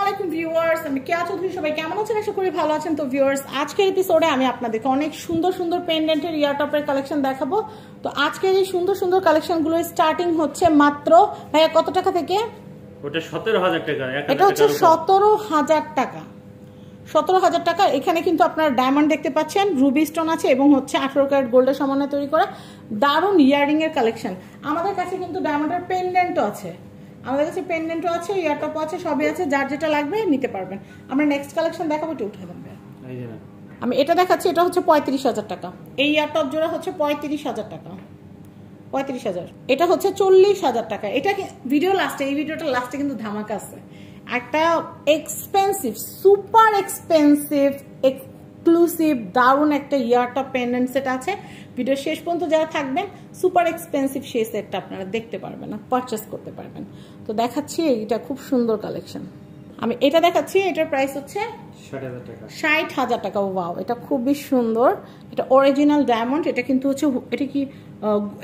আলাইকুম ভিউয়ার্স, আমি কেয়া চৌধুরী। সবাই কেমন আছেন? আশা করি ভালো আছেন। তো ভিউয়ার্স, আজকের এপিসোডে আমি আপনাদেরকে অনেক সুন্দর সুন্দর পেন্ডেন্টের ইয়ারটপের কালেকশন দেখাবো। তো আজকের এই সুন্দর সুন্দর কালেকশনগুলো স্টার্টিং হচ্ছে মাত্র ভাইয়া কত টাকা থেকে? ওটা 17,000 টাকা। এটা হচ্ছে 17,000 টাকা। 17,000 টাকা। এখানে কিন্তু আপনারা ডায়মন্ড দেখতে পাচ্ছেন, রুবি স্টোন আছে এবং হচ্ছে 18 ক্যারেট গোল্ডের সমন্বয়ে তৈরি করা দারুণ ইয়াররিং এর কালেকশন। আমাদের কাছে কিন্তু ডায়মন্ডের পেন্ডেন্টও আছে, আমাদের কাছে পেন্ডেন্টও আছে, ইয়ারটপও আছে, সবই আছে। যার যেটা লাগবে নিতে পারবেন। আমরা নেক্সট কালেকশন দেখাবো, একটু উঠে দেবেন। আমি এটা দেখাচ্ছি, এটা হচ্ছে 35,000 টাকা। এই ইয়ারটপ জোড়া হচ্ছে 35,000 টাকা। 35,000। এটা হচ্ছে 40,000 টাকা। এটা ভিডিও লাস্টে, এই ভিডিওটা লাস্টে কিন্তু ধামাকা আছে। একটা এক্সপেন্সিভ, সুপার এক্সপেন্সিভ, এক্সক্লুসিভ দারুণ একটা ইয়ারটপ পেন্ডেন্ট সেট আছে। ভিডিও শেষ পর্যন্ত যারা থাকবেন, সুপার এক্সপেন্সিভ সেই সেটটা আপনারা দেখতে পারবেন, পারচেস করতে পারবেন। তো দেখাচ্ছি, এটা খুব সুন্দর কালেকশন। আমি এটা দেখাচ্ছি, এটার প্রাইস হচ্ছে 60,000 টাকা। ওয়াও, এটা খুবই সুন্দর। এটা অরিজিনাল ডায়মন্ড। এটা কিন্তু হচ্ছে, এটা কি,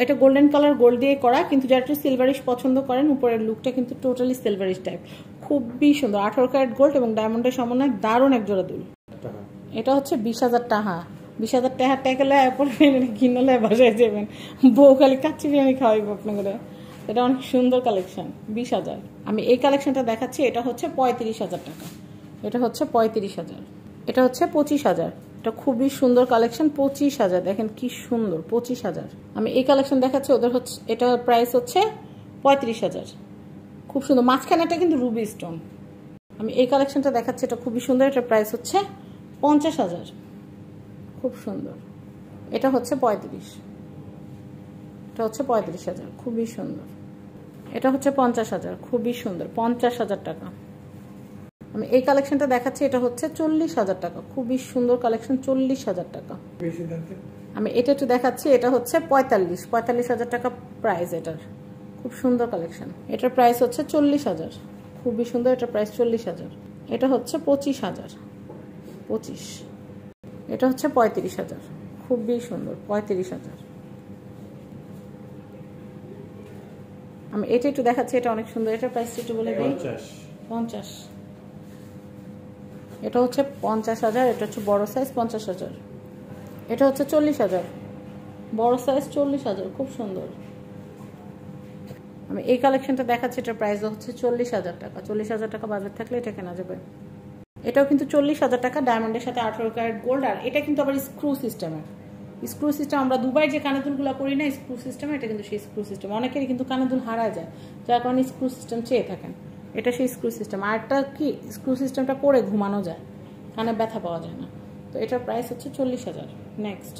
এটা গোল্ডেন কালার গোল্ড দিয়ে করা, কিন্তু যারা একটু সিলভারিশ পছন্দ করেন, উপরের লুকটা কিন্তু টোটালি সিলভারিশ টাইপ। খুবই সুন্দর। 18 ক্যারেট গোল্ড এবং ডায়মন্ডের সমন্বয় দারুণ এক জোড়া দুল। এটা হচ্ছে 20,000 টাকা। 20,000 টাকা টাকা কিনলে বাসায় যাবেন, বউ খালি কাচ্চি বিরিয়ানি খাওয়াইব আপনাদের। এটা অনেক সুন্দর কালেকশন। 20,000। আমি এই কালেকশনটা দেখাচ্ছি, এটা হচ্ছে 35,000 টাকা। এটা হচ্ছে 35,000। এটা হচ্ছে 25,000। এটা খুবই সুন্দর কালেকশন। 25,000। দেখেন কি সুন্দর, 25,000। আমি এই কালেকশন দেখাচ্ছি, ওদের হচ্ছে, এটা প্রাইস হচ্ছে 35,000। খুব সুন্দর। মাঝখানেটা কিন্তু রুবি স্টোন। আমি এই কালেকশনটা দেখাচ্ছি, এটা খুবই সুন্দর। এটা প্রাইস হচ্ছে 50,000। খুব সুন্দর। এটা হচ্ছে 35। এটা হচ্ছে 35,000। খুবই সুন্দর। এটা হচ্ছে 50,000। খুবই সুন্দর। 50,000 টাকা। আমি এই কালেকশনটা দেখাচ্ছি, এটা হচ্ছে 40,000 টাকা। খুবই সুন্দর কালেকশন। 40,000 টাকা। আমি এটা একটু দেখাচ্ছি, এটা হচ্ছে 45,000 টাকা প্রাইস এটার। খুব সুন্দর কালেকশন। এটার প্রাইস হচ্ছে 40,000। খুবই সুন্দর। এটার প্রাইস 40,000। এটা হচ্ছে 25,000। 25। এটা হচ্ছে 35,000। খুবই সুন্দর। 35,000। আমি এটা একটু দেখাচ্ছি, এটা অনেক সুন্দর। এটার প্রাইস একটু বলে দিই। 50। এটা হচ্ছে 50,000। এটা হচ্ছে বড় সাইজ, 50,000। এটা হচ্ছে 40,000। বড় সাইজ 40,000। খুব সুন্দর। আমি এই কালেকশনটা দেখাচ্ছি, এটার প্রাইস হচ্ছে 40,000 টাকা। 40,000 টাকা বাজেট থাকলে এটা কেনা যাবে। এটাও কিন্তু 40,000 টাকা, ডায়মন্ডের সাথে 18 ক্যারেট গোল্ড। আর এটা কিন্তু আবার স্ক্রু সিস্টেমের। স্ক্রু সিস্টেম, আমরা দুবাই যে কানের দুলগুলো করি না স্ক্রু সিস্টেম, এটা কিন্তু সেই স্ক্রু সিস্টেম। অনেকেরই কিন্তু কানের দুল হারা যায়, যার কারণে স্ক্রু সিস্টেম চেয়ে থাকেন। এটা সেই স্ক্রু সিস্টেম। আর একটা কি, স্ক্রু সিস্টেমটা করে ঘুমানো যায়, কানে ব্যথা পাওয়া যায় না। তো এটার প্রাইস হচ্ছে 40,000। নেক্সট,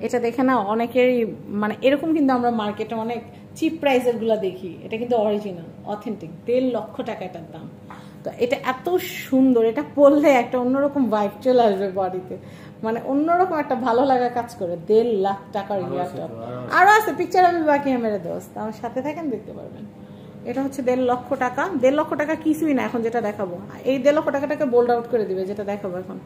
এটা দেখে না অনেকেরই, মানে এরকম কিন্তু আমরা মার্কেটে অনেক চিপ প্রাইসের গুলা দেখি। এটা কিন্তু অরিজিনাল, অথেন্টিক। 1.5 লক্ষ টাকা এটার দাম। তো এটা এত সুন্দর, এটা পরলে একটা অন্যরকম ভাইব চলে আসবে বডিতে, মানে অন্যরকম একটা ভালো লাগা কাজ করে। 1.5 লাখ টাকার ইয়ারটপ। আরো আছে, পিকচার আমি বাকি মেরে দোস্ত, আমার সাথে থাকেন, দেখতে পারবেন। এটা হচ্ছে 1.5 লক্ষ টাকা। 1.5 লক্ষ টাকা কিছুই না এখন যেটা দেখাবো। এই 1.5 লক্ষ টাকাটাকে বোল্ড আউট করে দিবে যেটা দেখাবো এখন।